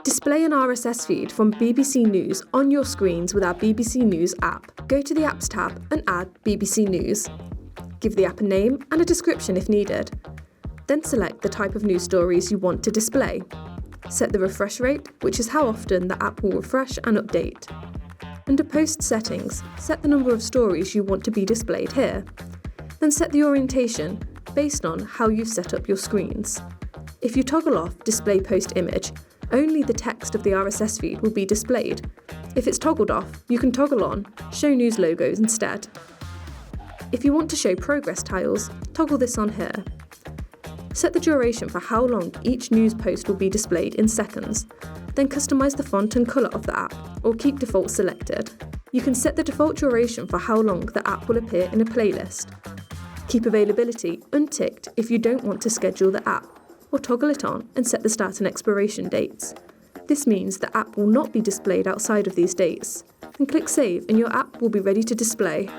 Display an RSS feed from BBC News on your screens with our BBC News app. Go to the Apps tab and add BBC News. Give the app a name and a description if needed. Then select the type of news stories you want to display. Set the refresh rate, which is how often the app will refresh and update. Under Post Settings, set the number of stories you want to be displayed here. Then set the orientation based on how you've set up your screens. If you toggle off Display Post Image, only the text of the RSS feed will be displayed. If it's toggled off, you can toggle on Show News Logos instead. If you want to show progress tiles, toggle this on here. Set the duration for how long each news post will be displayed in seconds. Then customise the font and colour of the app, or keep default selected. You can set the default duration for how long the app will appear in a playlist. Keep availability unticked if you don't want to schedule the app, or toggle it on and set the start and expiration dates. This means the app will not be displayed outside of these dates. And click Save and your app will be ready to display.